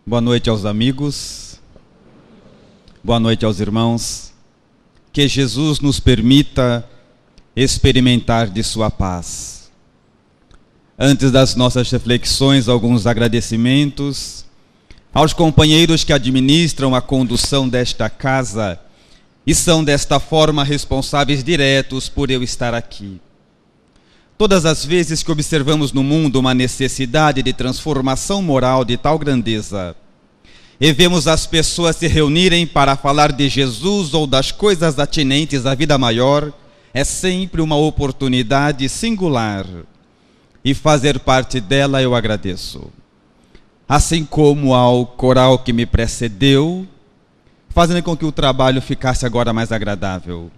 Boa noite aos amigos, boa noite aos irmãos. Que Jesus nos permita experimentar de sua paz. Antes das nossas reflexões, alguns agradecimentos aos companheiros que administram a condução desta casa e são desta forma responsáveis diretos por eu estar aqui. Todas as vezes que observamos no mundo uma necessidade de transformação moral de tal grandeza, e vemos as pessoas se reunirem para falar de Jesus ou das coisas atinentes à vida maior, é sempre uma oportunidade singular, e fazer parte dela eu agradeço. Assim como ao coral que me precedeu, fazendo com que o trabalho ficasse agora mais agradável.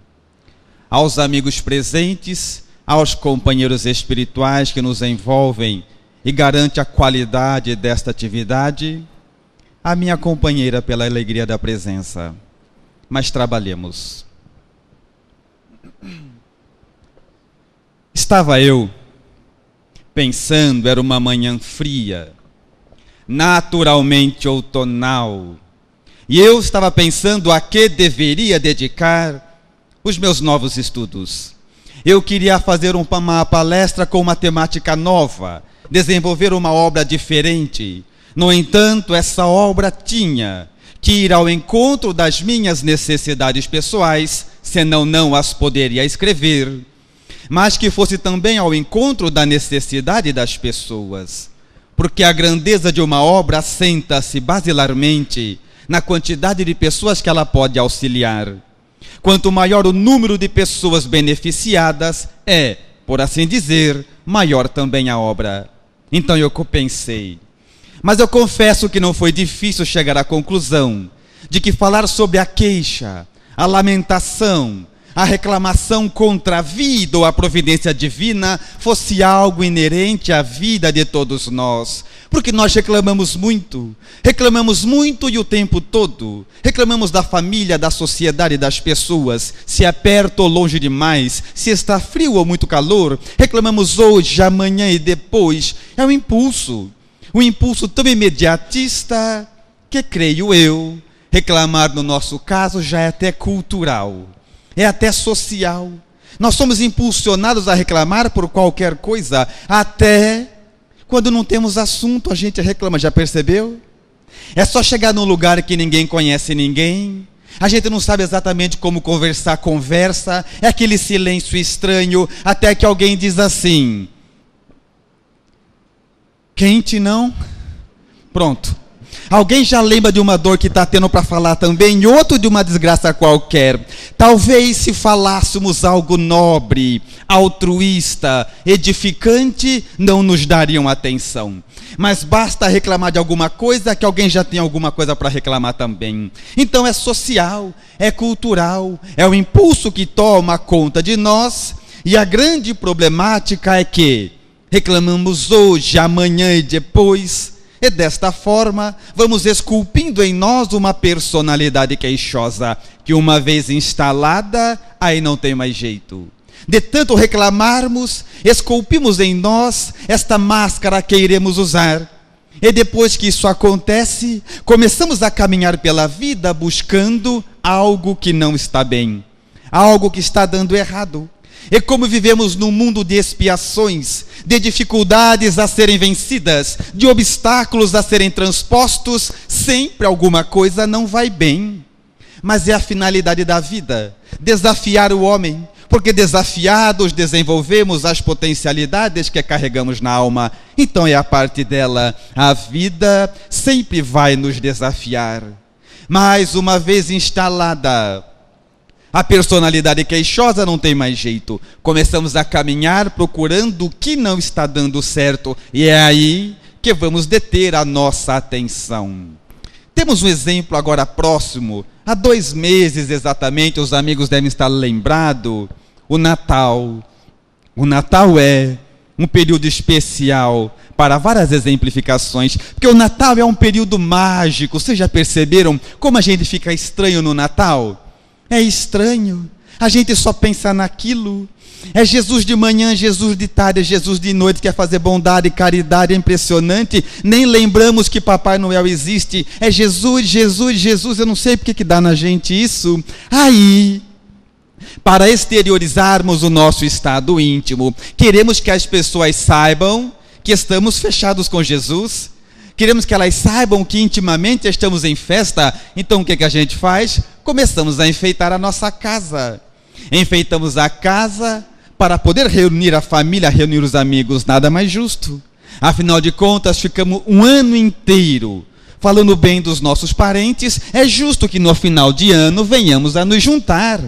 Aos amigos presentes, aos companheiros espirituais que nos envolvem e garante a qualidade desta atividade, a minha companheira pela alegria da presença. Mas trabalhemos. Estava eu pensando, era uma manhã fria, naturalmente outonal, e eu estava pensando a que deveria dedicar os meus novos estudos. Eu queria fazer uma palestra com uma temática nova, desenvolver uma obra diferente. No entanto, essa obra tinha que ir ao encontro das minhas necessidades pessoais, senão não as poderia escrever, mas que fosse também ao encontro da necessidade das pessoas, porque a grandeza de uma obra assenta-se basilarmente na quantidade de pessoas que ela pode auxiliar. Quanto maior o número de pessoas beneficiadas, por assim dizer, maior também a obra. Então eu pensei, mas eu confesso que não foi difícil chegar à conclusão de que falar sobre a queixa, a lamentação, a reclamação contra a vida ou a providência divina fosse algo inerente à vida de todos nós. Porque nós reclamamos muito e o tempo todo. Reclamamos da família, da sociedade, das pessoas, se é perto ou longe demais, se está frio ou muito calor. Reclamamos hoje, amanhã e depois. É um impulso tão imediatista que, creio eu, reclamar no nosso caso já é até cultural, é até social. Nós somos impulsionados a reclamar por qualquer coisa, até quando não temos assunto, a gente reclama, já percebeu? É só chegar num lugar que ninguém conhece ninguém, a gente não sabe exatamente como conversa, é aquele silêncio estranho, até que alguém diz assim: quente não? Pronto. Alguém já lembra de uma dor que está tendo para falar também, outro de uma desgraça qualquer. Talvez se falássemos algo nobre, altruísta, edificante, não nos dariam atenção. Mas basta reclamar de alguma coisa que alguém já tem alguma coisa para reclamar também. Então é social, é cultural, é o impulso que toma conta de nós. E a grande problemática é que reclamamos hoje, amanhã e depois. E desta forma, vamos esculpindo em nós uma personalidade queixosa, que uma vez instalada, aí não tem mais jeito. De tanto reclamarmos, esculpimos em nós esta máscara que iremos usar. E depois que isso acontece, começamos a caminhar pela vida buscando algo que não está bem, algo que está dando errado. E como vivemos num mundo de expiações, de dificuldades a serem vencidas, de obstáculos a serem transpostos, sempre alguma coisa não vai bem. Mas é a finalidade da vida, desafiar o homem, porque desafiados desenvolvemos as potencialidades que carregamos na alma. Então é a parte dela, a vida sempre vai nos desafiar. Mas uma vez instalada a personalidade queixosa, não tem mais jeito. Começamos a caminhar procurando o que não está dando certo. E é aí que vamos deter a nossa atenção. Temos um exemplo agora próximo. Há 2 meses exatamente, os amigos devem estar lembrados, o Natal. O Natal é um período especial para várias exemplificações. Porque o Natal é um período mágico. Vocês já perceberam como a gente fica estranho no Natal? É estranho, a gente só pensa naquilo, É Jesus de manhã, Jesus de tarde, Jesus de noite, quer fazer bondade e caridade, é impressionante. Nem lembramos que Papai Noel existe. É Jesus, Jesus, Jesus, eu não sei porque que dá na gente isso. Aí, para exteriorizarmos o nosso estado íntimo, queremos que as pessoas saibam que estamos fechados com Jesus. Queremos que elas saibam que intimamente estamos em festa. Então o que a gente faz? Começamos a enfeitar a nossa casa. Enfeitamos a casa para poder reunir a família, reunir os amigos. Nada mais justo. Afinal de contas, ficamos um ano inteiro falando bem dos nossos parentes. É justo que no final de ano venhamos a nos juntar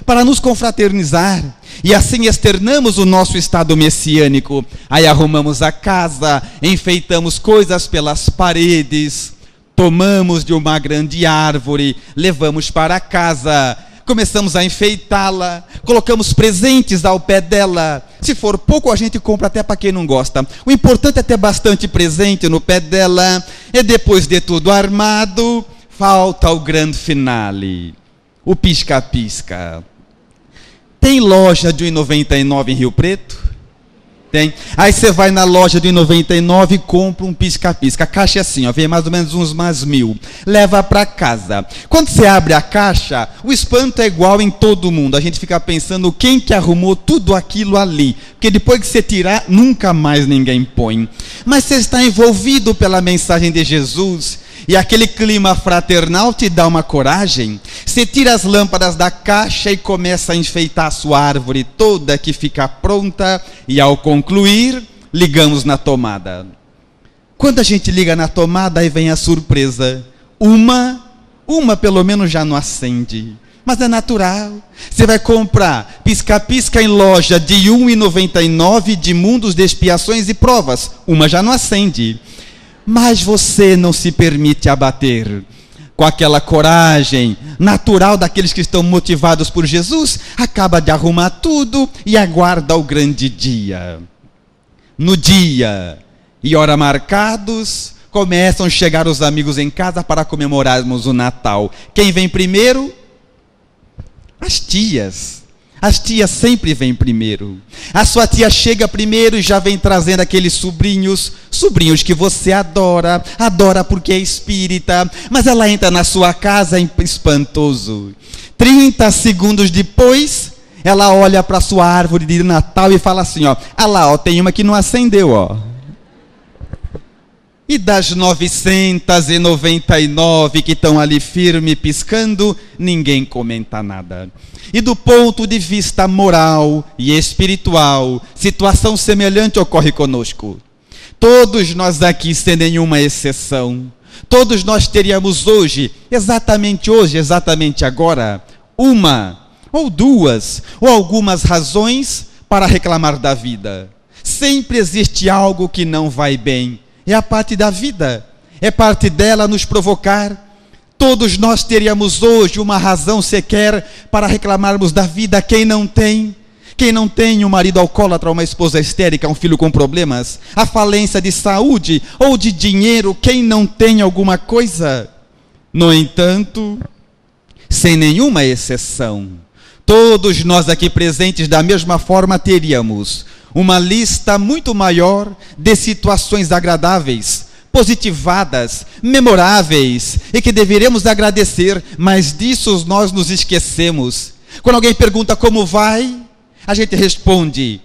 para nos confraternizar. E assim externamos o nosso estado messiânico. Aí arrumamos a casa, enfeitamos coisas pelas paredes, tomamos de uma grande árvore, levamos para casa, começamos a enfeitá-la, colocamos presentes ao pé dela. Se for pouco, a gente compra até para quem não gosta. O importante é ter bastante presente no pé dela. E depois de tudo armado, falta o grande finale, o pisca-pisca. Tem loja de R$1,99 em Rio Preto? Tem. Aí você vai na loja de R$1,99 e compra um pisca-pisca. A caixa é assim, ó, vem mais ou menos uns 1.000. Leva para casa. Quando você abre a caixa, o espanto é igual em todo mundo. A gente fica pensando quem que arrumou tudo aquilo ali. Porque depois que você tirar, nunca mais ninguém põe. Mas você está envolvido pela mensagem de Jesus. E aquele clima fraternal te dá uma coragem. Você tira as lâmpadas da caixa e começa a enfeitar a sua árvore toda, que fica pronta. E ao concluir, ligamos na tomada. Quando a gente liga na tomada, aí vem a surpresa. Uma pelo menos já não acende. Mas é natural. Você vai comprar pisca-pisca em loja de R$1,99 de mundos de expiações e provas. Uma já não acende. Mas você não se permite abater. Com aquela coragem natural daqueles que estão motivados por Jesus, acaba de arrumar tudo e aguarda o grande dia. No dia e hora marcados, começam a chegar os amigos em casa para comemorarmos o Natal. Quem vem primeiro? As tias. As tias sempre vêm primeiro. A sua tia chega primeiro e já vem trazendo aqueles sobrinhos que você adora porque é espírita, mas ela entra na sua casa espantoso. 30 segundos depois, ela olha para a sua árvore de Natal e fala assim, ó, ah lá, ó, tem uma que não acendeu, ó. E das 999 que estão ali firme piscando, ninguém comenta nada. E do ponto de vista moral e espiritual, situação semelhante ocorre conosco. Todos nós aqui, sem nenhuma exceção, todos nós teríamos hoje, exatamente agora, uma ou duas ou algumas razões para reclamar da vida. Sempre existe algo que não vai bem. É a parte da vida, é parte dela nos provocar. Todos nós teríamos hoje uma razão sequer para reclamarmos da vida. Quem não tem um marido alcoólatra, uma esposa histérica, um filho com problemas, a falência de saúde ou de dinheiro, quem não tem alguma coisa? No entanto, sem nenhuma exceção, todos nós aqui presentes da mesma forma teríamos uma lista muito maior de situações agradáveis, positivadas, memoráveis, e que deveremos agradecer, mas disso nós nos esquecemos. Quando alguém pergunta como vai, a gente responde,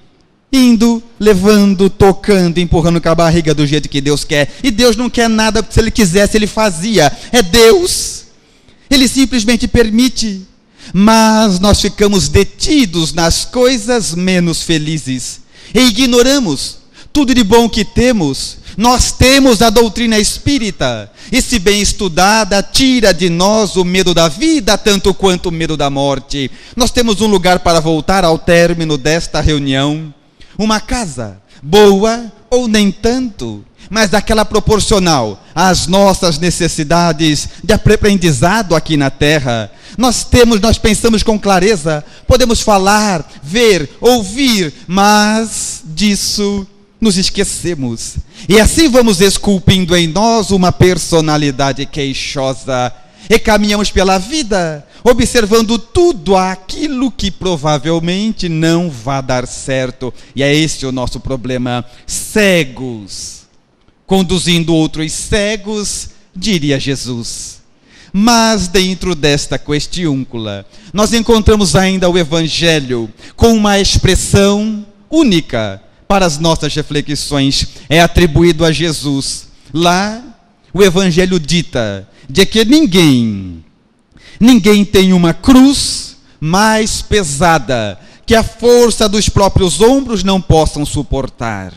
indo, levando, tocando, empurrando com a barriga do jeito que Deus quer. E Deus não quer nada, porque se Ele quisesse, Ele fazia. É Deus. Ele simplesmente permite. Mas nós ficamos detidos nas coisas menos felizes. E ignoramos tudo de bom que temos. Nós temos a doutrina espírita, e se bem estudada, tira de nós o medo da vida, tanto quanto o medo da morte. Nós temos um lugar para voltar ao término desta reunião, uma casa, boa ou nem tanto, mas daquela proporcional às nossas necessidades de aprendizado aqui na terra. Nós pensamos com clareza, podemos falar, ver, ouvir, mas disso nos esquecemos. E assim vamos esculpindo em nós uma personalidade queixosa. E caminhamos pela vida, observando tudo aquilo que provavelmente não vai dar certo. E é esse o nosso problema. Cegos, conduzindo outros cegos, diria Jesus. Mas dentro desta questiúncula, nós encontramos ainda o Evangelho com uma expressão única para as nossas reflexões. É atribuído a Jesus. Lá, o Evangelho dita de que ninguém tem uma cruz mais pesada que a força dos próprios ombros não possam suportar.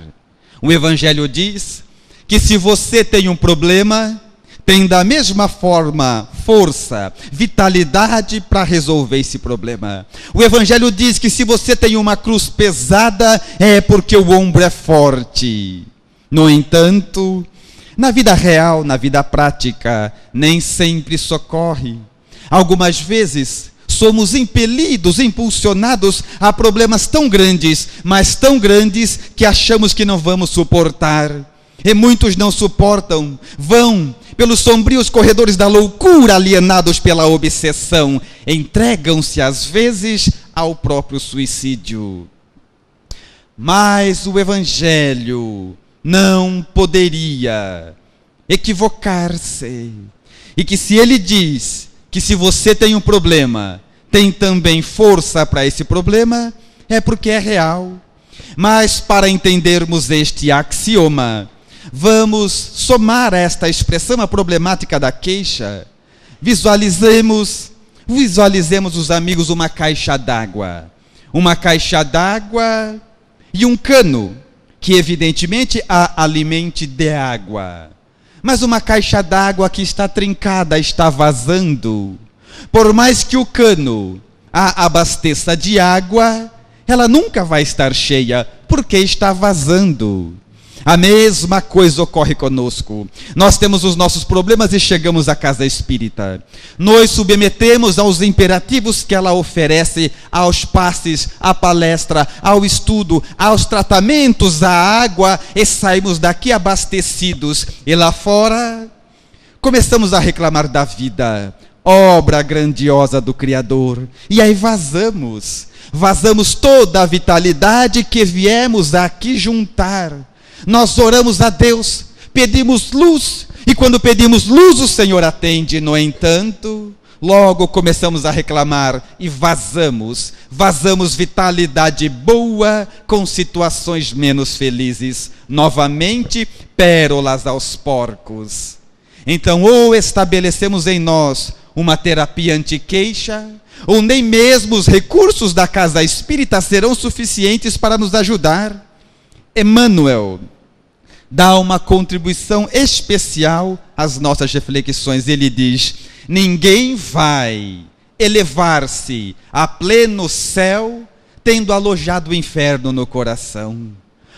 O Evangelho diz que se você tem um problema, tem da mesma forma força, vitalidade para resolver esse problema. O Evangelho diz que se você tem uma cruz pesada, é porque o ombro é forte. No entanto, na vida real, na vida prática, nem sempre isso ocorre. Algumas vezes somos impelidos, impulsionados a problemas tão grandes, mas tão grandes que achamos que não vamos suportar. E muitos não suportam, vão pelos sombrios corredores da loucura, alienados pela obsessão, entregam-se às vezes ao próprio suicídio. Mas o Evangelho não poderia equivocar-se, e que se ele diz que se você tem um problema, tem também força para esse problema, é porque é real. Mas para entendermos este axioma, vamos somar a esta expressão a problemática da queixa. Visualizemos os amigos uma caixa d'água. Uma caixa d'água e um cano, que evidentemente a alimente de água. Mas uma caixa d'água que está trincada, está vazando. Por mais que o cano a abasteça de água, ela nunca vai estar cheia, porque está vazando. A mesma coisa ocorre conosco. Nós temos os nossos problemas e chegamos à casa espírita. Nos submetemos aos imperativos que ela oferece, aos passes, à palestra, ao estudo, aos tratamentos, à água, e saímos daqui abastecidos. E lá fora, começamos a reclamar da vida, obra grandiosa do Criador. E aí vazamos toda a vitalidade que viemos aqui juntar. Nós oramos a Deus, pedimos luz, e quando pedimos luz o Senhor atende. No entanto, logo começamos a reclamar e vazamos vitalidade boa com situações menos felizes. Novamente, pérolas aos porcos. Então, ou estabelecemos em nós uma terapia anti-queixa, ou nem mesmo os recursos da casa espírita serão suficientes para nos ajudar. Emmanuel dá uma contribuição especial às nossas reflexões. Ele diz: ninguém vai elevar-se a pleno céu tendo alojado o inferno no coração.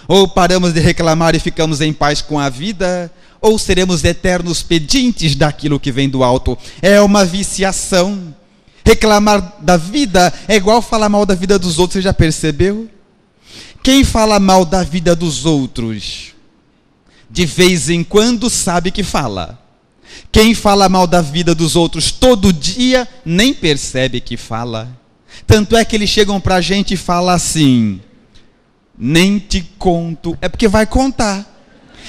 Ou paramos de reclamar e ficamos em paz com a vida, ou seremos eternos pedintes daquilo que vem do alto. É uma viciação. Reclamar da vida é igual falar mal da vida dos outros. Você já percebeu? Quem fala mal da vida dos outros, de vez em quando sabe que fala. Quem fala mal da vida dos outros todo dia, nem percebe que fala. Tanto é que eles chegam para a gente e falam assim: nem te conto. É porque vai contar.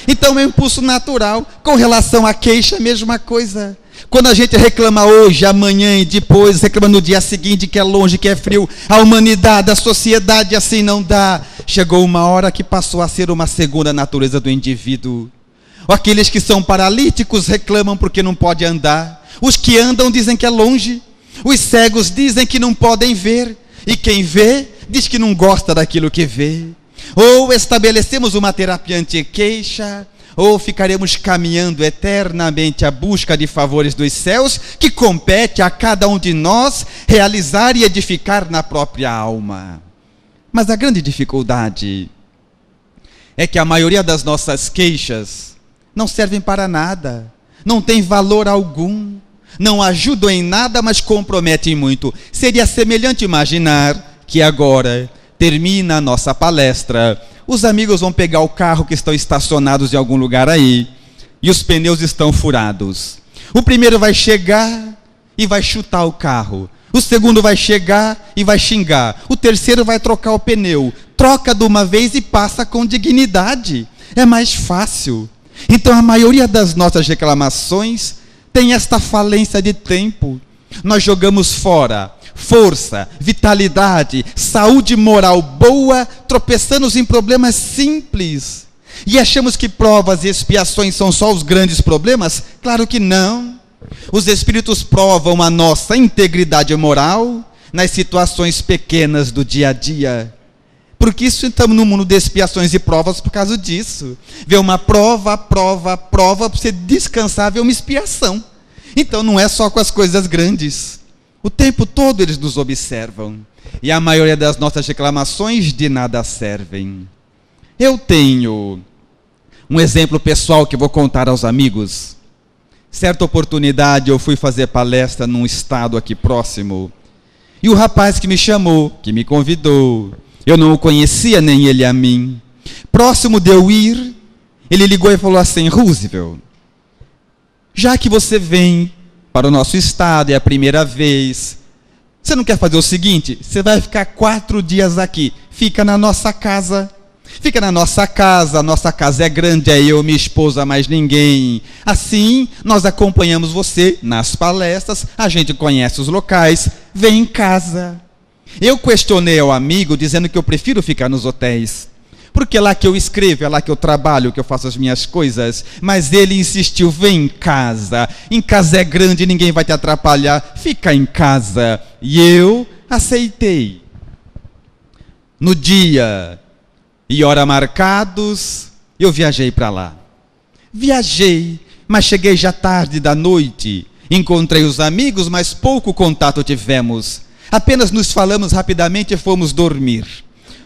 Então é um impulso natural. Com relação à queixa, a mesma coisa. Quando a gente reclama hoje, amanhã e depois, reclama no dia seguinte que é longe, que é frio, a humanidade, a sociedade, assim não dá. Chegou uma hora que passou a ser uma segunda natureza do indivíduo. Aqueles que são paralíticos reclamam porque não podem andar. Os que andam dizem que é longe. Os cegos dizem que não podem ver. E quem vê, diz que não gosta daquilo que vê. Ou estabelecemos uma terapia anti-queixa, ou ficaremos caminhando eternamente à busca de favores dos céus, que compete a cada um de nós realizar e edificar na própria alma. Mas a grande dificuldade é que a maioria das nossas queixas não servem para nada, não tem valor algum, não ajudam em nada, mas comprometem muito. Seria semelhante imaginar que agora termina a nossa palestra, os amigos vão pegar o carro que estão estacionados em algum lugar aí, e os pneus estão furados. O primeiro vai chegar e vai chutar o carro. O segundo vai chegar e vai xingar. O terceiro vai trocar o pneu. Troca de uma vez e passa com dignidade. É mais fácil. Então a maioria das nossas reclamações tem esta falência de tempo. Nós jogamos fora força, vitalidade, saúde moral boa, tropeçando em problemas simples. E achamos que provas e expiações são só os grandes problemas? Claro que não. Os Espíritos provam a nossa integridade moral nas situações pequenas do dia a dia. Porque isso estamos no mundo de expiações e provas por causa disso. Ver uma prova, para você descansar, ver uma expiação. Então não é só com as coisas grandes. O tempo todo eles nos observam. E a maioria das nossas reclamações de nada servem. Eu tenho um exemplo pessoal que vou contar aos amigos. Certa oportunidade eu fui fazer palestra num estado aqui próximo. E o rapaz que me chamou, que me convidou, eu não o conhecia nem ele a mim. Próximo de eu ir, ele ligou e falou assim: Roosevelt, já que você vem para o nosso estado, é a primeira vez, você não quer fazer o seguinte? Você vai ficar 4 dias aqui, fica na nossa casa. Fica na nossa casa, a nossa casa é grande, é eu, minha esposa, mais ninguém. Assim, nós acompanhamos você nas palestras, a gente conhece os locais, vem em casa. Eu questionei ao amigo, dizendo que eu prefiro ficar nos hotéis. Porque é lá que eu escrevo, é lá que eu trabalho, que eu faço as minhas coisas. Mas ele insistiu: vem em casa. Em casa é grande, ninguém vai te atrapalhar. Fica em casa. E eu aceitei. No dia e hora marcados, eu viajei para lá. Viajei, mas cheguei já tarde da noite. Encontrei os amigos, mas pouco contato tivemos. Apenas nos falamos rapidamente e fomos dormir.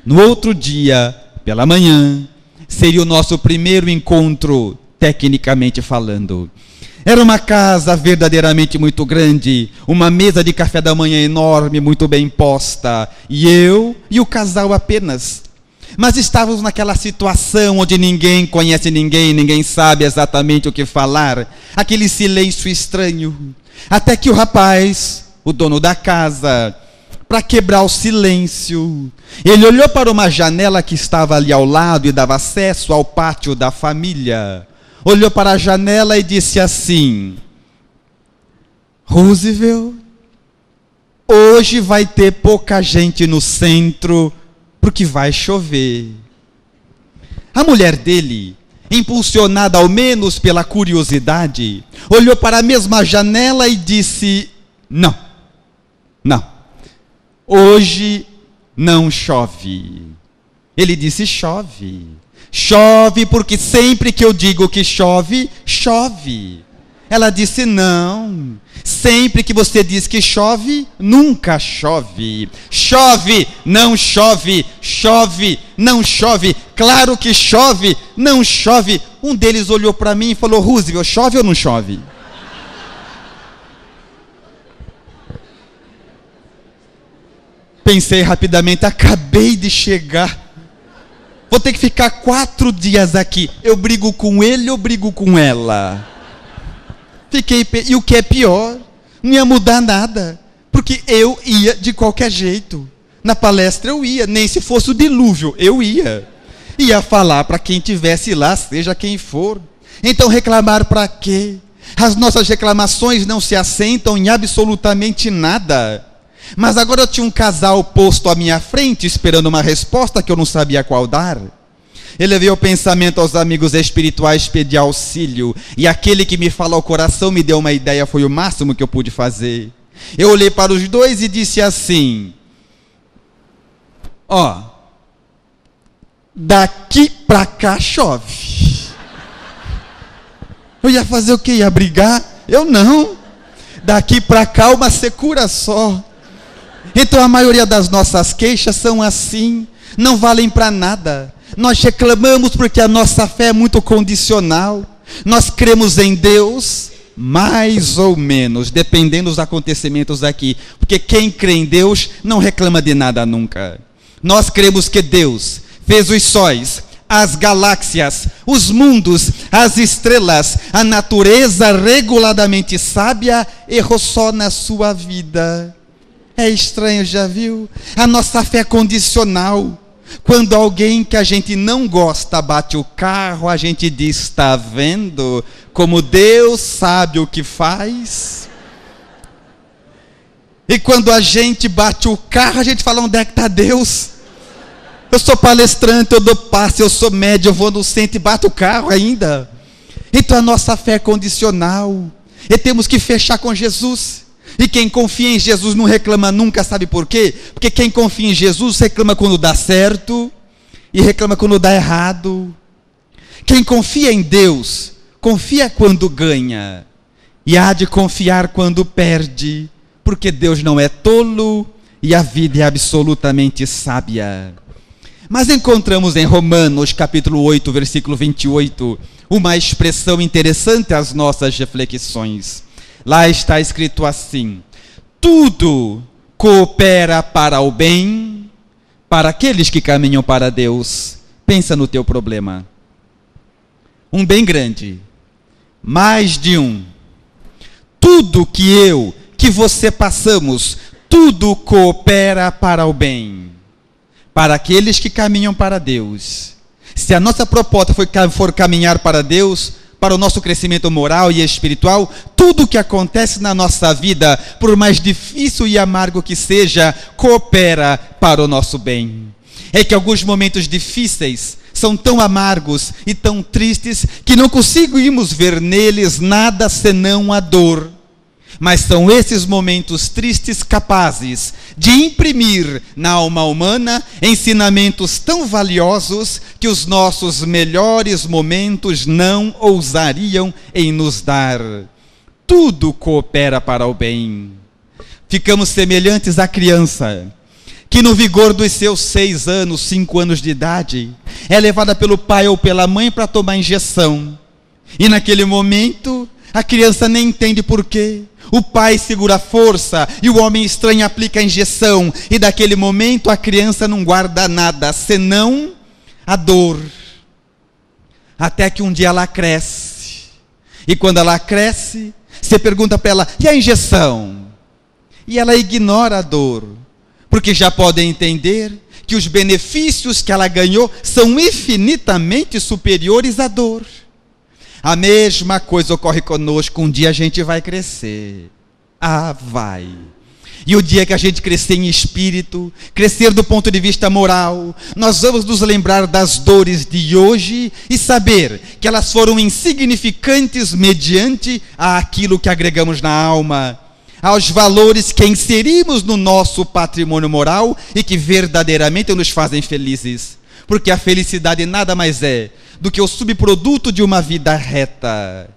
No outro dia, pela manhã, seria o nosso primeiro encontro, tecnicamente falando. Era uma casa verdadeiramente muito grande, uma mesa de café da manhã enorme, muito bem posta, e eu e o casal apenas. Mas estávamos naquela situação onde ninguém conhece ninguém, ninguém sabe exatamente o que falar, aquele silêncio estranho. Até que o rapaz, o dono da casa, para quebrar o silêncio, ele olhou para uma janela que estava ali ao lado e dava acesso ao pátio da família. Olhou para a janela e disse assim: Roosevelt, hoje vai ter pouca gente no centro, porque vai chover. A mulher dele, impulsionada ao menos pela curiosidade, olhou para a mesma janela e disse: não, hoje não chove. Ele disse: chove porque sempre que eu digo que chove, chove. Ela disse: não, sempre que você diz que chove, nunca chove. Chove, não chove, chove, não chove. Claro que chove, não chove. Um deles olhou para mim e falou: Roosevelt, chove ou não chove? Pensei rapidamente, acabei de chegar. Vou ter que ficar 4 dias aqui. Eu brigo com ele ou brigo com ela? E o que é pior, não ia mudar nada, porque eu ia de qualquer jeito. Na palestra eu ia, nem se fosse o dilúvio, eu ia. Ia falar para quem estivesse lá, seja quem for. Então reclamar para quê? As nossas reclamações não se assentam em absolutamente nada. Mas agora eu tinha um casal posto à minha frente, esperando uma resposta que eu não sabia qual dar. Elevei o pensamento aos amigos espirituais, pedi auxílio, e aquele que me fala ao coração me deu uma ideia, foi o máximo que eu pude fazer. Eu olhei para os dois e disse assim: daqui para cá chove. Eu ia fazer o quê? Ia brigar? Eu não. Daqui para cá uma secura só. Então a maioria das nossas queixas são assim, não valem para nada. Nós reclamamos porque a nossa fé é muito condicional. Nós cremos em Deus, mais ou menos, dependendo dos acontecimentos aqui. Porque quem crê em Deus não reclama de nada nunca. Nós cremos que Deus fez os sóis, as galáxias, os mundos, as estrelas, a natureza reguladamente sábia errou só na sua vida. É estranho, já viu? A nossa fé é condicional. Quando alguém que a gente não gosta bate o carro, a gente diz: está vendo como Deus sabe o que faz? E quando a gente bate o carro, a gente fala: onde é que está Deus? Eu sou palestrante, eu dou passe, eu sou médio, eu vou no centro e bato o carro ainda. Então a nossa fé é condicional. E temos que fechar com Jesus. E quem confia em Jesus não reclama nunca, sabe por quê? Porque quem confia em Jesus reclama quando dá certo e reclama quando dá errado. Quem confia em Deus, confia quando ganha. E há de confiar quando perde. Porque Deus não é tolo e a vida é absolutamente sábia. Mas encontramos em Romanos capítulo 8, versículo 28, uma expressão interessante às nossas reflexões. Lá está escrito assim: tudo coopera para o bem, para aqueles que caminham para Deus. Pensa no teu problema. Um bem grande, mais de um. Tudo que você passamos, tudo coopera para o bem, para aqueles que caminham para Deus. Se a nossa proposta for caminhar para Deus, para o nosso crescimento moral e espiritual, tudo o que acontece na nossa vida, por mais difícil e amargo que seja, coopera para o nosso bem. É que alguns momentos difíceis são tão amargos e tão tristes que não conseguimos ver neles nada senão a dor. Mas são esses momentos tristes capazes de imprimir na alma humana ensinamentos tão valiosos que os nossos melhores momentos não ousariam em nos dar. Tudo coopera para o bem. Ficamos semelhantes à criança que no vigor dos seus 6 anos, 5 anos de idade, é levada pelo pai ou pela mãe para tomar injeção. E naquele momento, a criança nem entende por quê. O pai segura a força e o homem estranho aplica a injeção. E daquele momento a criança não guarda nada, senão a dor. Até que um dia ela cresce. E quando ela cresce, você pergunta para ela: e a injeção? E ela ignora a dor. Porque já podem entender que os benefícios que ela ganhou são infinitamente superiores à dor. A mesma coisa ocorre conosco. Um dia a gente vai crescer. Vai. E o dia que a gente crescer em espírito, crescer do ponto de vista moral, nós vamos nos lembrar das dores de hoje e saber que elas foram insignificantes mediante aquilo que agregamos na alma, aos valores que inserimos no nosso patrimônio moral e que verdadeiramente nos fazem felizes. Porque a felicidade nada mais é do que o subproduto de uma vida reta.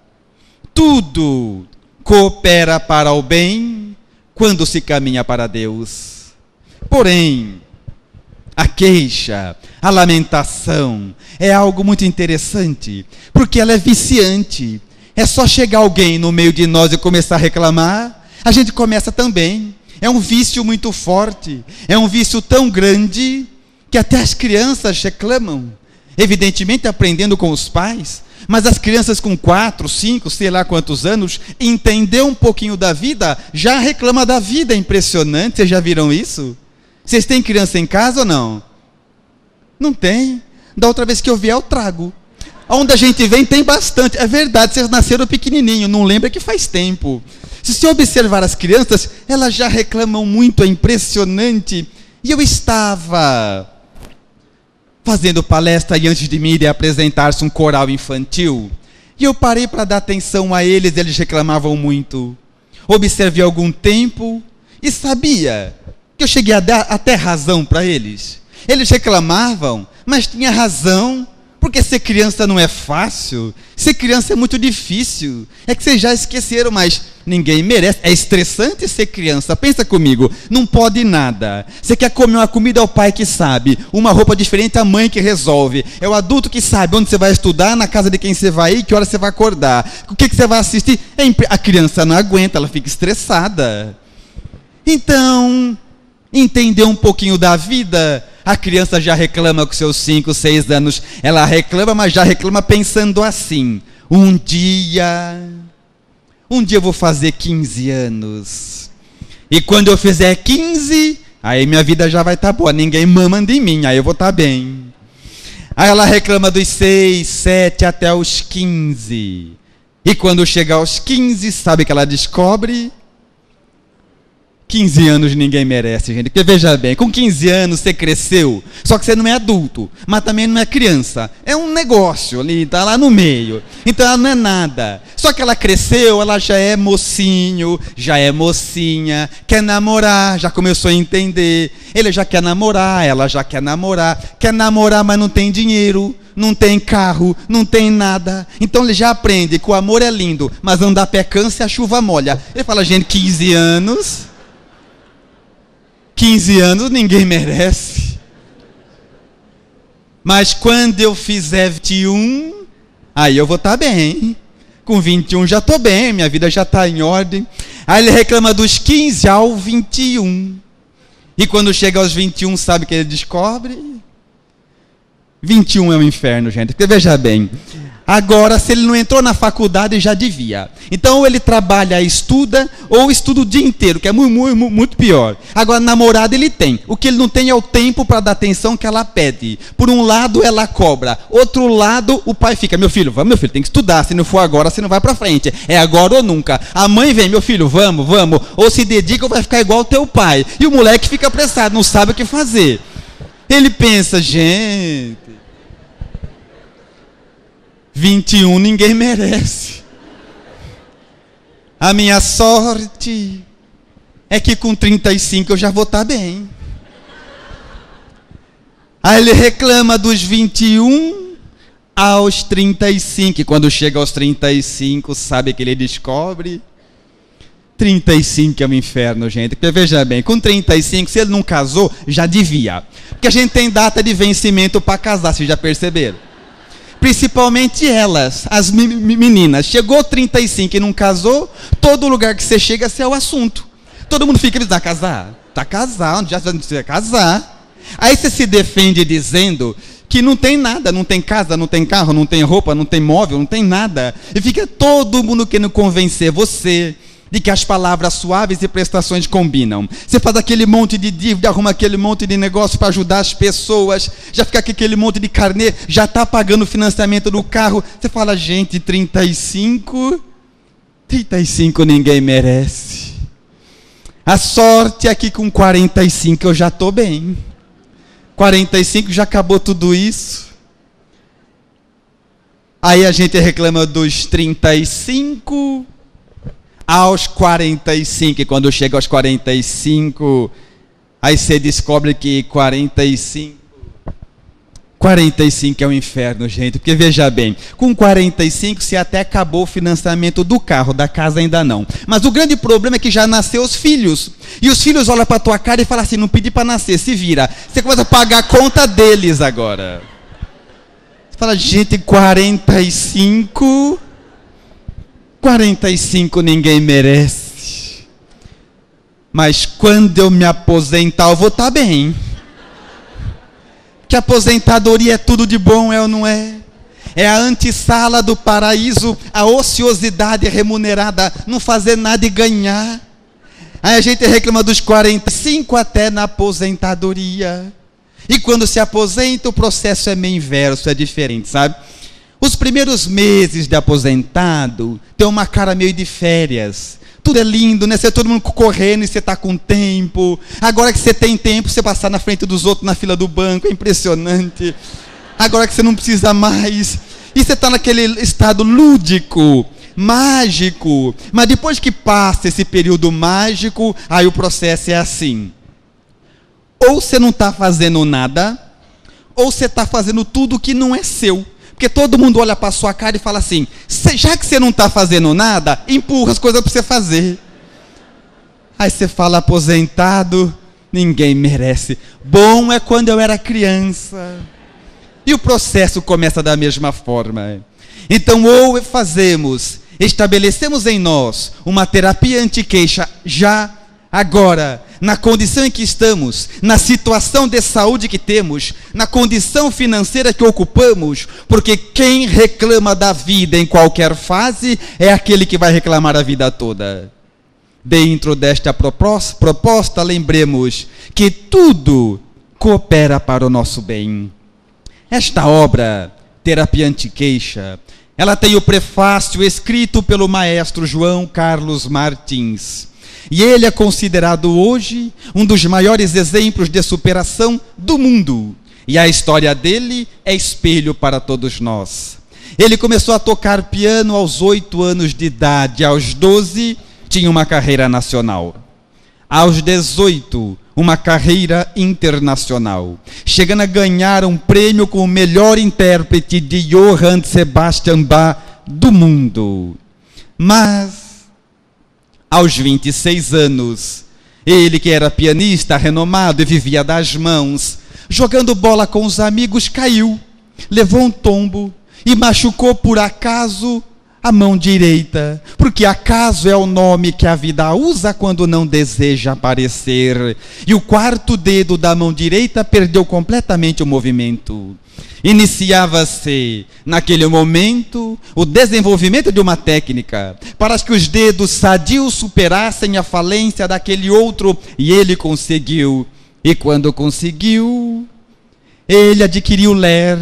Tudo coopera para o bem quando se caminha para Deus. Porém, a queixa, a lamentação é algo muito interessante, porque ela é viciante. É só chegar alguém no meio de nós e começar a reclamar, a gente começa também. É um vício muito forte, é um vício tão grande que até as crianças reclamam. Evidentemente aprendendo com os pais, mas as crianças com 4, 5, sei lá quantos anos, entender um pouquinho da vida, já reclama da vida. É impressionante. Vocês já viram isso? Vocês têm criança em casa ou não? Não tem? Da outra vez que eu vier eu trago. Onde a gente vem tem bastante. É verdade, vocês nasceram pequenininho, não lembra que faz tempo. Se você observar as crianças, elas já reclamam muito, é impressionante. E eu estava fazendo palestra e antes de mim iria apresentar-se um coral infantil. E eu parei para dar atenção a eles, eles reclamavam muito. Observei algum tempo e sabia que eu cheguei a dar até razão para eles. Eles reclamavam, mas tinha razão, porque ser criança não é fácil, ser criança é muito difícil. É que vocês já esqueceram, mas ninguém merece. É estressante ser criança. Pensa comigo, não pode nada. Você quer comer uma comida, é o pai que sabe. Uma roupa diferente, a mãe que resolve. É o adulto que sabe onde você vai estudar, na casa de quem você vai ir, que hora você vai acordar, o que você vai assistir. A criança não aguenta, ela fica estressada. Então, entender um pouquinho da vida. A criança já reclama com seus 5, 6 anos. Ela reclama, mas já reclama pensando assim: um dia eu vou fazer 15 anos. E quando eu fizer 15, aí minha vida já vai estar boa. Ninguém manda em mim, aí eu vou estar bem. Aí ela reclama dos 6, 7 até os 15. E quando chegar aos 15, sabe que ela descobre? 15 anos ninguém merece, gente. Porque veja bem, com 15 anos você cresceu, só que você não é adulto, mas também não é criança. É um negócio ali, tá lá no meio. Então ela não é nada. Só que ela cresceu, ela já é mocinho, já é mocinha, quer namorar, já começou a entender. Ele já quer namorar, ela já quer namorar, mas não tem dinheiro, não tem carro, não tem nada. Então ele já aprende que o amor é lindo, mas andar pé cansa e a chuva molha. Ele fala, gente, 15 anos ninguém merece. Mas quando eu fizer 21, aí eu vou estar bem. Com 21 já estou bem, minha vida já está em ordem. Aí ele reclama dos 15 ao 21. E quando chega aos 21, sabe o que ele descobre? 21 é um inferno, gente. Porque veja bem, agora se ele não entrou na faculdade, já devia. Então ou ele trabalha, estuda, ou estuda o dia inteiro, que é muito pior. Agora namorada ele tem. O que ele não tem é o tempo para dar atenção que ela pede. Por um lado ela cobra, outro lado o pai fica, meu filho, tem que estudar, se não for agora, você não vai para frente. É agora ou nunca. A mãe vem, meu filho, vamos, ou se dedica ou vai ficar igual o teu pai. E o moleque fica apressado, não sabe o que fazer. Ele pensa, gente, 21 ninguém merece. A minha sorte é que com 35 eu já vou estar bem. Aí ele reclama dos 21 aos 35. E quando chega aos 35, sabe que ele descobre? 35 é um inferno, gente. Porque veja bem, com 35, se ele não casou, já devia. Porque a gente tem data de vencimento para casar, vocês já perceberam? Principalmente elas, as meninas. Chegou 35 e não casou, todo lugar que você chega, você é o assunto. Todo mundo fica, está casar? Está casado, já vai casar. Aí você se defende dizendo que não tem nada, não tem casa, não tem carro, não tem roupa, não tem móvel, não tem nada. E fica todo mundo querendo convencer você de que as palavras suaves e prestações combinam. Você faz aquele monte de dívida, arruma aquele monte de negócio para ajudar as pessoas, já fica com aquele monte de carnê, já está pagando o financiamento do carro. Você fala, gente, 35 ninguém merece. A sorte é que com 45 eu já estou bem. 45 já acabou tudo isso. Aí a gente reclama dos 35 aos 45, e quando chega aos 45, aí você descobre que 45 é um inferno, gente. Porque veja bem, com 45 você até acabou o financiamento do carro, da casa ainda não. Mas o grande problema é que já nasceu os filhos. E os filhos olham para a tua cara e falam assim, não pedi para nascer, se vira. Você começa a pagar a conta deles agora. Você fala, gente, 45 ninguém merece. Mas quando eu me aposentar, eu vou estar bem. Que aposentadoria é tudo de bom, é ou não é? É a antessala do paraíso, a ociosidade remunerada, não fazer nada e ganhar. Aí a gente reclama dos 45 até na aposentadoria. E quando se aposenta, o processo é meio inverso, é diferente, sabe? Os primeiros meses de aposentado tem uma cara meio de férias. Tudo é lindo, né? Você todo mundo correndo e você está com tempo. Agora que você tem tempo, você passar na frente dos outros na fila do banco, é impressionante. Agora que você não precisa mais. E você está naquele estado lúdico, mágico. Mas depois que passa esse período mágico, aí o processo é assim. Ou você não está fazendo nada, ou você está fazendo tudo que não é seu. Porque todo mundo olha para a sua cara e fala assim, já que você não está fazendo nada, empurra as coisas para você fazer. Aí você fala, aposentado, ninguém merece. Bom é quando eu era criança. E o processo começa da mesma forma. Então, ou estabelecemos em nós uma terapia anti-queixa já, agora, na condição em que estamos, na situação de saúde que temos, na condição financeira que ocupamos, porque quem reclama da vida em qualquer fase é aquele que vai reclamar a vida toda. Dentro desta proposta, lembremos que tudo coopera para o nosso bem. Esta obra, Terapia Anti-Queixa, ela tem o prefácio escrito pelo maestro João Carlos Martins. E ele é considerado hoje um dos maiores exemplos de superação do mundo. E a história dele é espelho para todos nós. Ele começou a tocar piano aos 8 anos de idade. Aos 12, tinha uma carreira nacional. Aos 18, uma carreira internacional. Chegando a ganhar um prêmio como o melhor intérprete de Johann Sebastian Bach do mundo. Mas, aos 26 anos, ele que era pianista renomado e vivia das mãos, jogando bola com os amigos, caiu, levou um tombo e machucou por acaso a mão direita, porque acaso é o nome que a vida usa quando não deseja aparecer. E o 4º dedo da mão direita perdeu completamente o movimento. Iniciava-se, naquele momento, o desenvolvimento de uma técnica para que os dedos sadios superassem a falência daquele outro, e ele conseguiu. E quando conseguiu, ele adquiriu LER,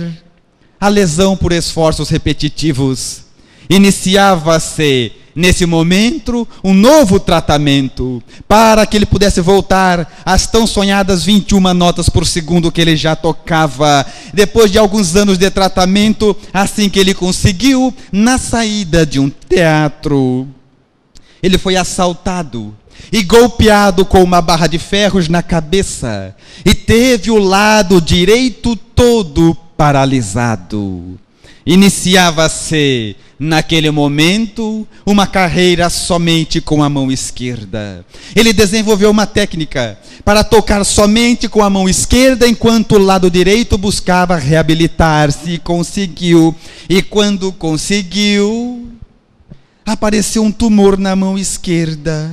a lesão por esforços repetitivos. Iniciava-se, nesse momento, um novo tratamento para que ele pudesse voltar às tão sonhadas 21 notas por segundo que ele já tocava. Depois de alguns anos de tratamento, assim que ele conseguiu, na saída de um teatro, ele foi assaltado e golpeado com uma barra de ferros na cabeça e teve o lado direito todo paralisado. Iniciava-se, naquele momento, uma carreira somente com a mão esquerda. Ele desenvolveu uma técnica para tocar somente com a mão esquerda, enquanto o lado direito buscava reabilitar-se, e conseguiu. E quando conseguiu, apareceu um tumor na mão esquerda.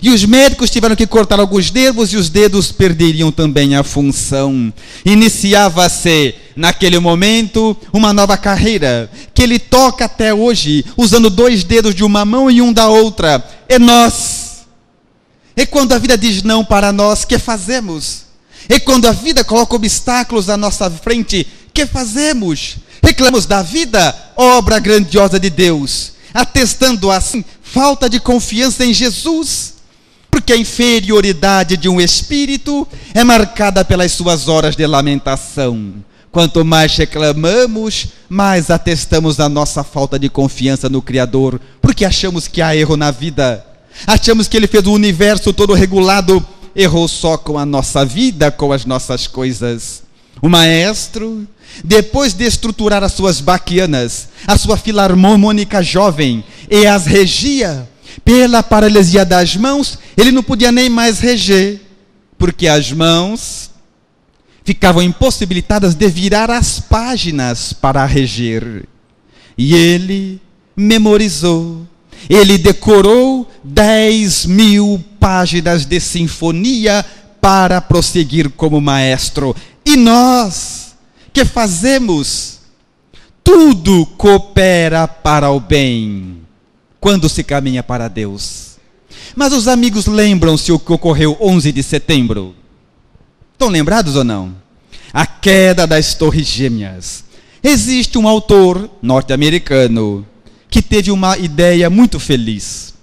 E os médicos tiveram que cortar alguns nervos e os dedos perderiam também a função. Iniciava-se, naquele momento, uma nova carreira, que ele toca até hoje, usando 2 dedos de uma mão e um da outra. É nós. E quando a vida diz não para nós, que fazemos? E quando a vida coloca obstáculos à nossa frente, que fazemos? Reclamamos da vida, obra grandiosa de Deus, atestando assim falta de confiança em Jesus. Porque a inferioridade de um espírito é marcada pelas suas horas de lamentação. Quanto mais reclamamos, mais atestamos a nossa falta de confiança no Criador, porque achamos que há erro na vida, achamos que Ele fez o universo todo regulado, errou só com a nossa vida, com as nossas coisas. O maestro, depois de estruturar as suas baquianas, a sua filarmônica jovem, e as regia, pela paralisia das mãos, ele não podia nem mais reger, porque as mãos ficavam impossibilitadas de virar as páginas para reger. E ele memorizou, ele decorou 10.000 páginas de sinfonia para prosseguir como maestro. E nós, que fazemos? Tudo coopera para o bem quando se caminha para Deus. Mas os amigos lembram-se o que ocorreu 11 de setembro? Estão lembrados ou não? A queda das Torres Gêmeas. Existe um autor norte-americano que teve uma ideia muito feliz.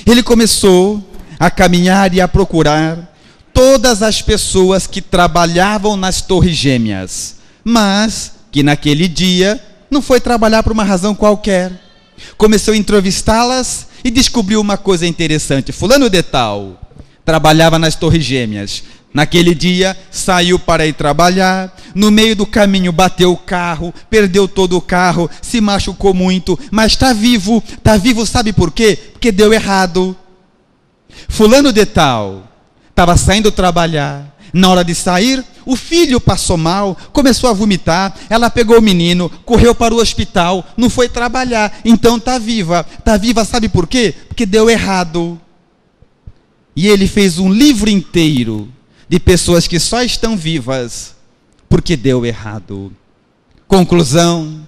Ele começou a caminhar e a procurar todas as pessoas que trabalhavam nas Torres Gêmeas, mas que naquele dia não foi trabalhar por uma razão qualquer. Começou a entrevistá-las e descobriu uma coisa interessante. Fulano de tal trabalhava nas Torres Gêmeas. Naquele dia, saiu para ir trabalhar, no meio do caminho bateu o carro, perdeu todo o carro, se machucou muito, mas está vivo, sabe por quê? Porque deu errado. Fulano de tal estava saindo trabalhar, na hora de sair, o filho passou mal, começou a vomitar, ela pegou o menino, correu para o hospital, não foi trabalhar, então está viva, sabe por quê? Porque deu errado. E ele fez um livro inteiro de pessoas que só estão vivas porque deu errado. Conclusão: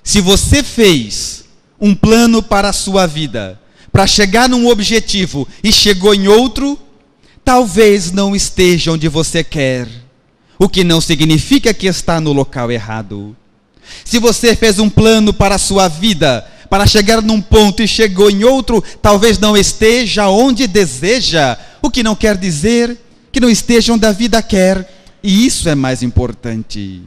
se você fez um plano para a sua vida, para chegar num objetivo e chegou em outro, talvez não esteja onde você quer, o que não significa que está no local errado. Se você fez um plano para a sua vida, para chegar num ponto e chegou em outro, talvez não esteja onde deseja, o que não quer dizer que não esteja onde a vida quer, e isso é mais importante.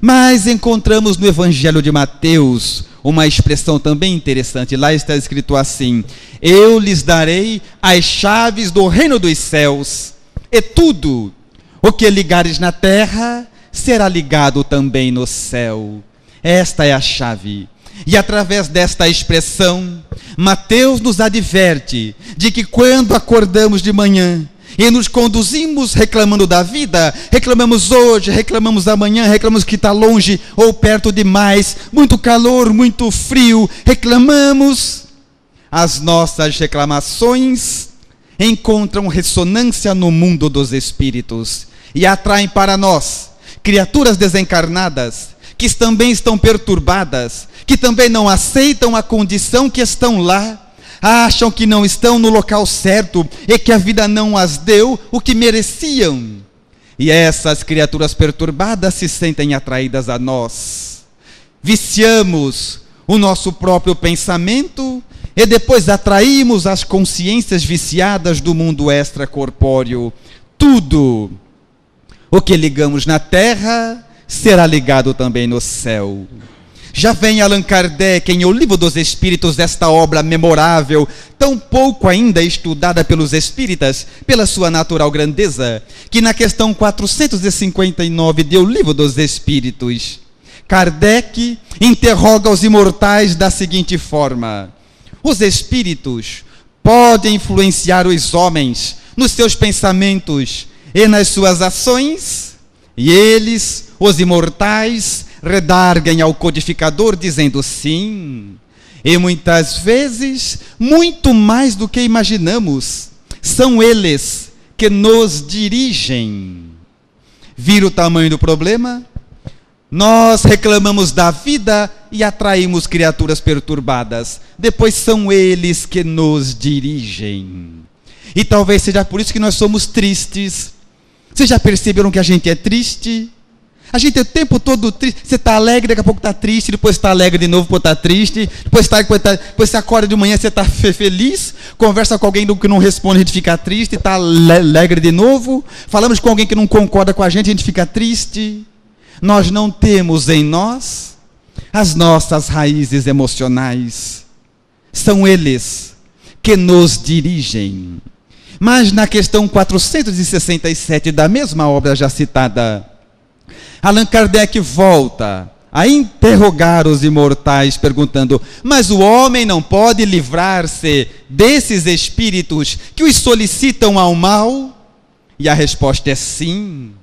Mas encontramos no Evangelho de Mateus uma expressão também interessante. Lá está escrito assim: eu lhes darei as chaves do reino dos céus, e tudo o que ligares na terra será ligado também no céu. Esta é a chave. E através desta expressão, Mateus nos adverte de que quando acordamos de manhã e nos conduzimos reclamando da vida, reclamamos hoje, reclamamos amanhã, reclamamos que está longe ou perto demais, muito calor, muito frio, reclamamos, as nossas reclamações encontram ressonância no mundo dos espíritos e atraem para nós criaturas desencarnadas, que também estão perturbadas, que também não aceitam a condição que estão lá, acham que não estão no local certo e que a vida não as deu o que mereciam. E essas criaturas perturbadas se sentem atraídas a nós. Viciamos o nosso próprio pensamento e depois atraímos as consciências viciadas do mundo extracorpóreo. Tudo o que ligamos na terra será ligado também no céu. Já vem Allan Kardec em O Livro dos Espíritos, esta obra memorável, tão pouco ainda estudada pelos espíritas, pela sua natural grandeza, que na questão 459 de O Livro dos Espíritos, Kardec interroga os imortais da seguinte forma: os espíritos podem influenciar os homens nos seus pensamentos e nas suas ações? E eles, os imortais, redarguem ao codificador dizendo sim, e muitas vezes, muito mais do que imaginamos, são eles que nos dirigem. Vira o tamanho do problema? Nós reclamamos da vida e atraímos criaturas perturbadas, depois são eles que nos dirigem. E talvez seja por isso que nós somos tristes. Vocês já perceberam que a gente é triste? A gente é o tempo todo triste. Você está alegre, daqui a pouco está triste, depois está alegre de novo, depois está triste, depois você acorda de manhã, você está feliz, conversa com alguém que não responde, a gente fica triste, está alegre de novo, falamos com alguém que não concorda com a gente fica triste. Nós não temos em nós as nossas raízes emocionais. São eles que nos dirigem. Mas na questão 467 da mesma obra já citada, Allan Kardec volta a interrogar os imortais, perguntando: mas o homem não pode livrar-se desses espíritos que os solicitam ao mal? E a resposta é sim,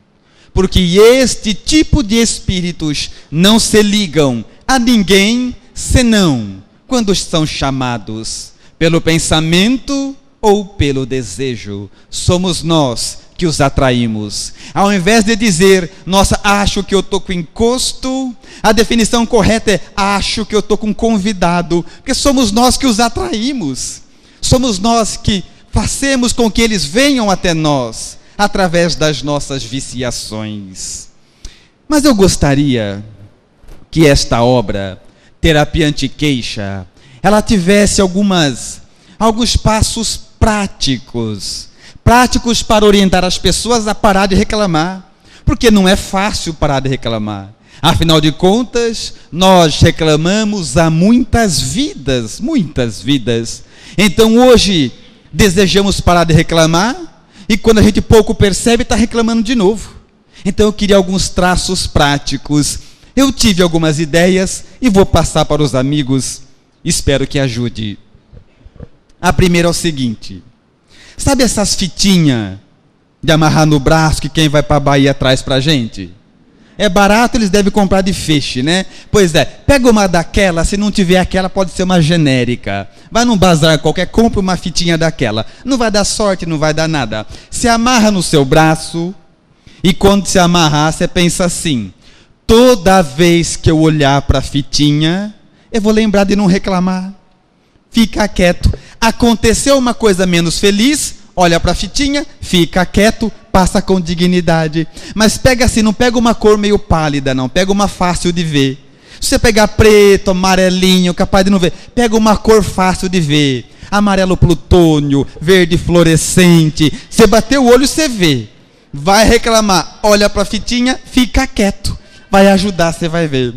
porque este tipo de espíritos não se ligam a ninguém senão quando são chamados pelo pensamento ou pelo desejo. Somos nós que os atraímos. Ao invés de dizer, nossa, acho que eu estou com encosto, a definição correta é, acho que eu estou com convidado, porque somos nós que os atraímos. Somos nós que fazemos com que eles venham até nós, através das nossas viciações. Mas eu gostaria que esta obra, Terapia Anti-Queixa, ela tivesse alguns passos práticos para orientar as pessoas a parar de reclamar, porque não é fácil parar de reclamar. Afinal de contas, nós reclamamos há muitas vidas. Então hoje desejamos parar de reclamar e quando a gente pouco percebe, está reclamando de novo. Então eu queria alguns traços práticos. Eu tive algumas ideias e vou passar para os amigos. Espero que ajude. A primeira é o seguinte: sabe essas fitinhas de amarrar no braço que quem vai para a Bahia traz para a gente? É barato, eles devem comprar de feixe, né? Pois é, pega uma daquela, se não tiver aquela, pode ser uma genérica. Vai num bazar qualquer, compra uma fitinha daquela. Não vai dar sorte, não vai dar nada. Se amarra no seu braço, e quando se amarrar, você pensa assim: toda vez que eu olhar para a fitinha, eu vou lembrar de não reclamar. Fica quieto. Aconteceu uma coisa menos feliz, olha para a fitinha, fica quieto, passa com dignidade. Mas pega assim, não pega uma cor meio pálida, não. Pega uma fácil de ver. Se você pegar preto, amarelinho, capaz de não ver, pega uma cor fácil de ver. Amarelo plutônio, verde fluorescente. Você bater o olho, você vê. Vai reclamar, olha para a fitinha, fica quieto. Vai ajudar, você vai ver.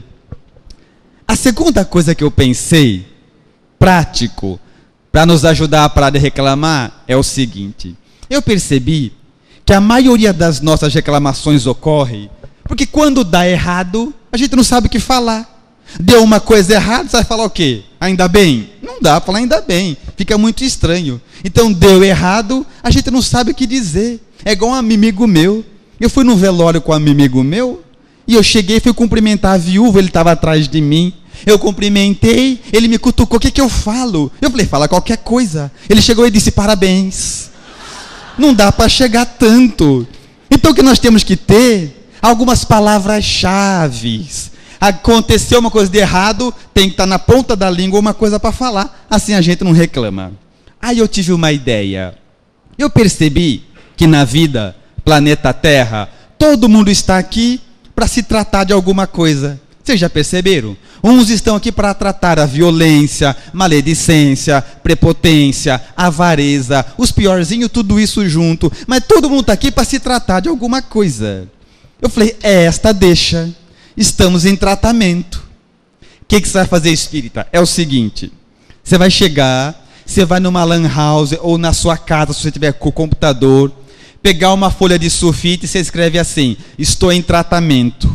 A segunda coisa que eu pensei, prático, para nos ajudar a parar de reclamar, é o seguinte: eu percebi que a maioria das nossas reclamações ocorre porque quando dá errado, a gente não sabe o que falar. Deu uma coisa errada, você vai falar o quê? Ainda bem? Não dá para falar ainda bem, fica muito estranho. Então deu errado, a gente não sabe o que dizer. É igual um amigo meu. Eu fui num velório com um amigo meu, e eu cheguei e fui cumprimentar a viúva, ele estava atrás de mim. Eu cumprimentei, ele me cutucou, o que eu falo? Eu falei, fala qualquer coisa. Ele chegou e disse, parabéns. Não dá para chegar tanto. Então o que nós temos que ter? Algumas palavras-chave. Aconteceu uma coisa de errado, tem que estar na ponta da língua uma coisa para falar. Assim a gente não reclama. Aí eu tive uma ideia. Eu percebi que na vida, planeta Terra, todo mundo está aqui para se tratar de alguma coisa. Vocês já perceberam? Uns estão aqui para tratar a violência, maledicência, prepotência, avareza, os piorzinhos, tudo isso junto. Mas todo mundo está aqui para se tratar de alguma coisa. Eu falei, esta deixa. Estamos em tratamento. O que você vai fazer, espírita? É o seguinte, você vai chegar, você vai numa lan house ou na sua casa, se você tiver com o computador, pegar uma folha de sulfite e você escreve assim, estou em tratamento.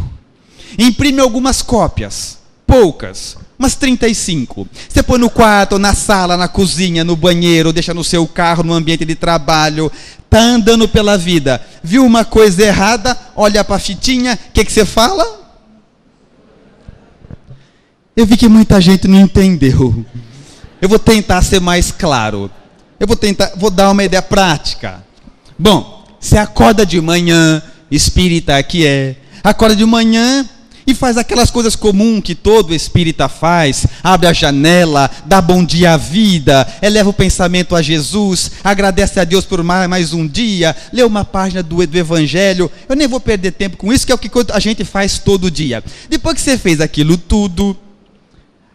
Imprime algumas cópias, poucas, umas 35. Você põe no quarto, na sala, na cozinha, no banheiro, deixa no seu carro, no ambiente de trabalho. Está andando pela vida, viu uma coisa errada, olha para a fitinha, o que você fala? Eu vi que muita gente não entendeu. Eu vou tentar ser mais claro. Vou dar uma ideia prática. Bom, você acorda de manhã, espírita aqui acorda de manhã e faz aquelas coisas comuns que todo espírita faz, abre a janela, dá bom dia à vida, eleva o pensamento a Jesus, agradece a Deus por mais um dia, lê uma página do Evangelho. Eu nem vou perder tempo com isso, que é o que a gente faz todo dia. Depois que você fez aquilo tudo,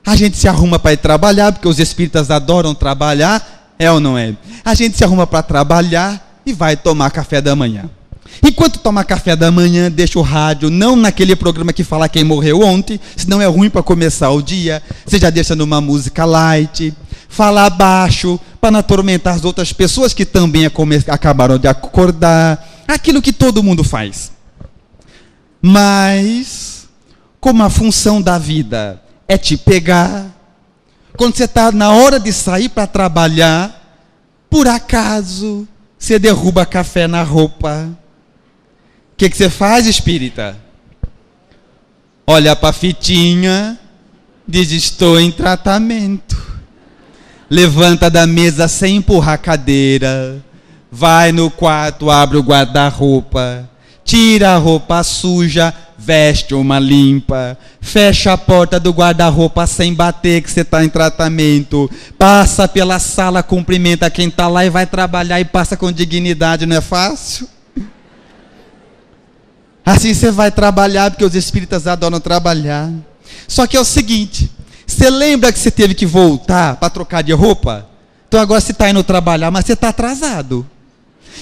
a gente se arruma para ir trabalhar, porque os espíritas adoram trabalhar, é ou não é? A gente se arruma para trabalhar e vai tomar café da manhã. Enquanto toma café da manhã, deixa o rádio, não naquele programa que fala quem morreu ontem, senão é ruim para começar o dia. Você já deixa numa música light, fala baixo, para não atormentar as outras pessoas que também acabaram de acordar. Aquilo que todo mundo faz. Mas, como a função da vida é te pegar, quando você está na hora de sair para trabalhar, por acaso, você derruba café na roupa. O que você faz, espírita? Olha para a fitinha, diz, estou em tratamento. Levanta da mesa sem empurrar a cadeira, vai no quarto, abre o guarda-roupa, tira a roupa suja, veste uma limpa, fecha a porta do guarda-roupa sem bater que você está em tratamento, passa pela sala, cumprimenta quem está lá e vai trabalhar e passa com dignidade, não é fácil? Assim você vai trabalhar, porque os espíritas adoram trabalhar. Só que é o seguinte, você lembra que você teve que voltar para trocar de roupa? Então agora você está indo trabalhar, mas você está atrasado.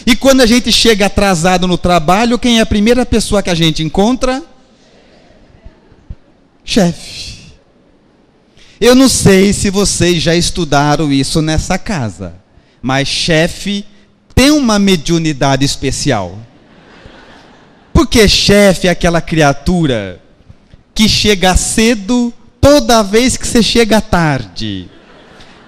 E quando a gente chega atrasado no trabalho, quem é a primeira pessoa que a gente encontra? Chefe. Eu não sei se vocês já estudaram isso nessa casa, mas chefe tem uma mediunidade especial. Porque chefe é aquela criatura que chega cedo toda vez que você chega tarde.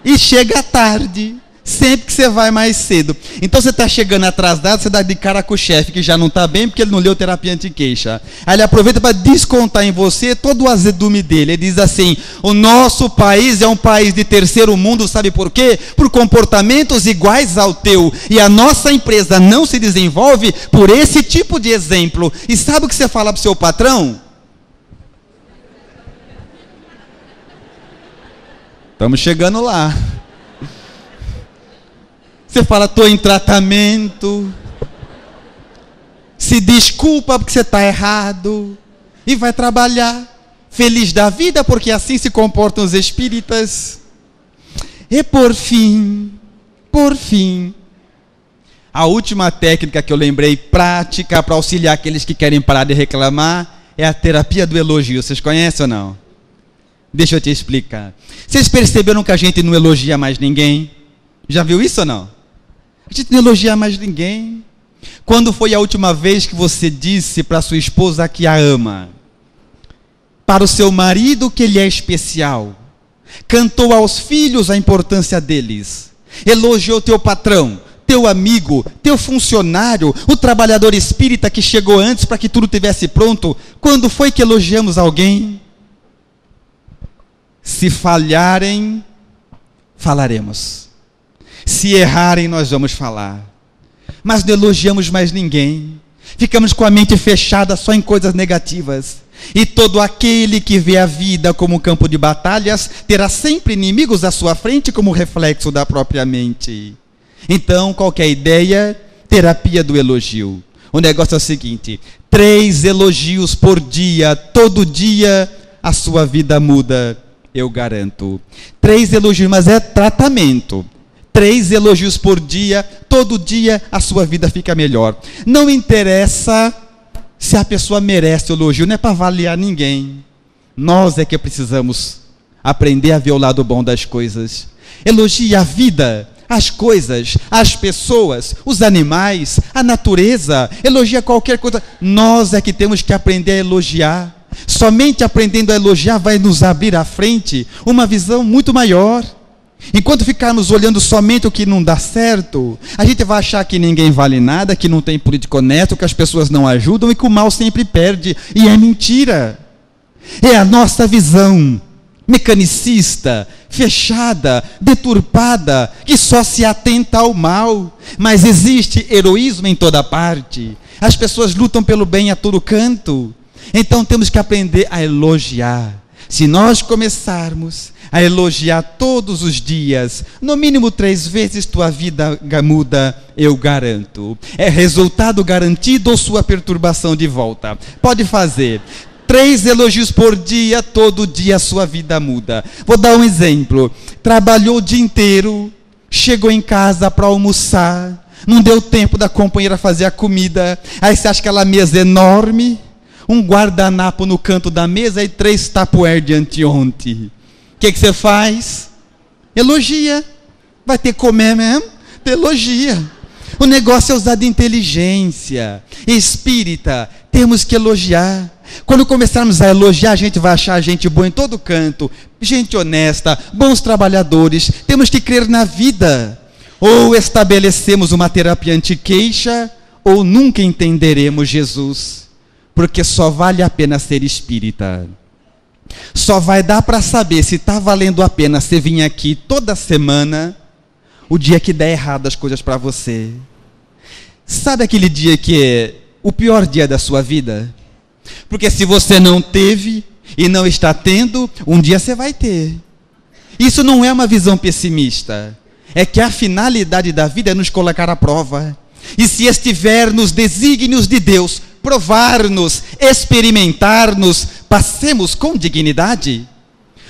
E chega tarde. Sempre que você vai mais cedo. Então você está chegando atrasado, você dá de cara com o chefe que já não está bem porque ele não leu terapia anti-queixa. Aí ele aproveita para descontar em você todo o azedume dele. Ele diz assim: o nosso país é um país de terceiro mundo, sabe por quê? Por comportamentos iguais ao teu. E a nossa empresa não se desenvolve por esse tipo de exemplo. E sabe o que você fala para o seu patrão? Estamos chegando lá. Você fala, estou em tratamento, se desculpa porque você está errado, e vai trabalhar, feliz da vida, porque assim se comportam os espíritas. E por fim, a última técnica que eu lembrei, prática, para auxiliar aqueles que querem parar de reclamar, é a terapia do elogio. Vocês conhecem ou não? Deixa eu te explicar. Vocês perceberam que a gente não elogia mais ninguém? Já viu isso ou não? A gente não elogia mais ninguém. Quando foi a última vez que você disse para sua esposa que a ama? Para o seu marido que ele é especial? Cantou aos filhos a importância deles? Elogiou teu patrão, teu amigo, teu funcionário, o trabalhador espírita que chegou antes para que tudo estivesse pronto? Quando foi que elogiamos alguém? Se falharem, falaremos. Se errarem, nós vamos falar. Mas não elogiamos mais ninguém. Ficamos com a mente fechada só em coisas negativas. E todo aquele que vê a vida como um campo de batalhas terá sempre inimigos à sua frente como reflexo da própria mente. Então, qualquer ideia, terapia do elogio. O negócio é o seguinte: 3 elogios por dia, todo dia a sua vida muda, eu garanto. 3 elogios, mas é tratamento. 3 elogios por dia, todo dia a sua vida fica melhor. Não interessa se a pessoa merece elogio, não é para avaliar ninguém. Nós é que precisamos aprender a ver o lado bom das coisas. Elogie a vida, as coisas, as pessoas, os animais, a natureza. Elogia qualquer coisa. Nós é que temos que aprender a elogiar. Somente aprendendo a elogiar vai nos abrir à frente uma visão muito maior. Enquanto ficarmos olhando somente o que não dá certo, a gente vai achar que ninguém vale nada, que não tem político honesto, que as pessoas não ajudam e que o mal sempre perde. E é mentira. É a nossa visão mecanicista, fechada, deturpada, que só se atenta ao mal. Mas existe heroísmo em toda parte. As pessoas lutam pelo bem a todo canto. Então temos que aprender a elogiar. Se nós começarmos a elogiar todos os dias, no mínimo 3 vezes, tua vida muda, eu garanto. É resultado garantido ou sua perturbação de volta? Pode fazer. 3 elogios por dia, todo dia a sua vida muda. Vou dar um exemplo. Trabalhou o dia inteiro, chegou em casa para almoçar, não deu tempo da companheira fazer a comida, aí você acha aquela mesa enorme, um guardanapo no canto da mesa e 3 tupperware de anteontem. O que você faz? Elogia. Vai ter que comer mesmo? Elogia. O negócio é usar de inteligência. Espírita, temos que elogiar. Quando começarmos a elogiar, a gente vai achar gente boa em todo canto, gente honesta, bons trabalhadores. Temos que crer na vida. Ou estabelecemos uma terapia anti-queixa, ou nunca entenderemos Jesus. Porque só vale a pena ser espírita. Só vai dar para saber se está valendo a pena você vir aqui toda semana, o dia que der errado as coisas para você. Sabe aquele dia que é o pior dia da sua vida? Porque se você não teve e não está tendo, um dia você vai ter. Isso não é uma visão pessimista. É que a finalidade da vida é nos colocar à prova. E se estiver nos desígnios de Deus, provar-nos, experimentar-nos, passemos com dignidade.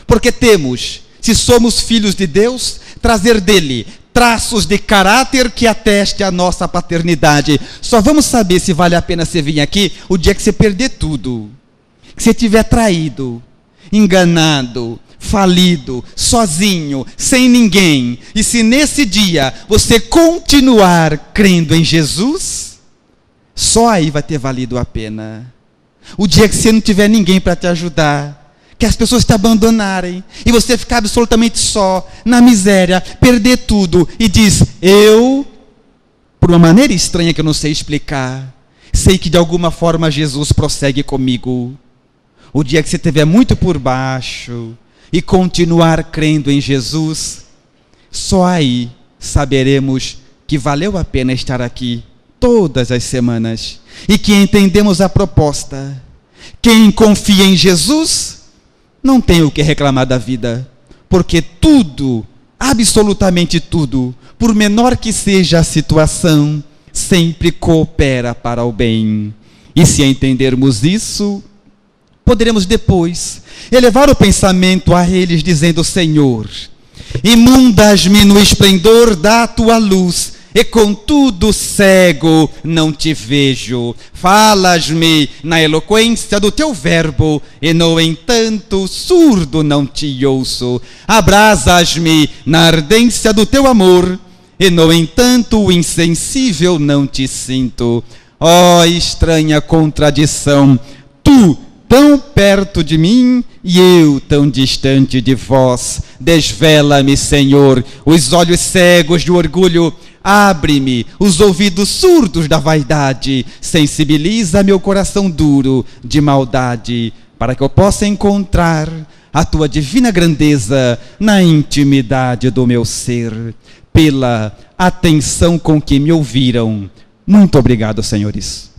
Porque temos, se somos filhos de Deus, trazer dele traços de caráter que ateste a nossa paternidade. Só vamos saber se vale a pena você vir aqui o dia que você perder tudo. Que você estiver traído, enganado, falido, sozinho, sem ninguém. E se nesse dia você continuar crendo em Jesus, só aí vai ter valido a pena. O dia que você não tiver ninguém para te ajudar, que as pessoas te abandonarem e você ficar absolutamente só, na miséria, perder tudo e diz: eu, por uma maneira estranha que eu não sei explicar, sei que de alguma forma Jesus prossegue comigo. O dia que você estiver muito por baixo e continuar crendo em Jesus, só aí saberemos que valeu a pena estar aqui todas as semanas e que entendemos a proposta. Quem confia em Jesus não tem o que reclamar da vida, porque tudo, absolutamente tudo, por menor que seja a situação, sempre coopera para o bem. E se entendermos isso, poderemos depois elevar o pensamento a eles dizendo: Senhor, imundas-me no esplendor da tua luz, e contudo cego não te vejo. Falas-me na eloquência do teu verbo, e no entanto surdo não te ouço. Abrasas-me na ardência do teu amor, e no entanto insensível não te sinto. Ó estranha contradição, tu tão perto de mim e eu tão distante de vós. Desvela-me, Senhor, os olhos cegos do orgulho, abre-me os ouvidos surdos da vaidade, sensibiliza meu coração duro de maldade, para que eu possa encontrar a tua divina grandeza na intimidade do meu ser. Pela atenção com que me ouviram, muito obrigado, senhores.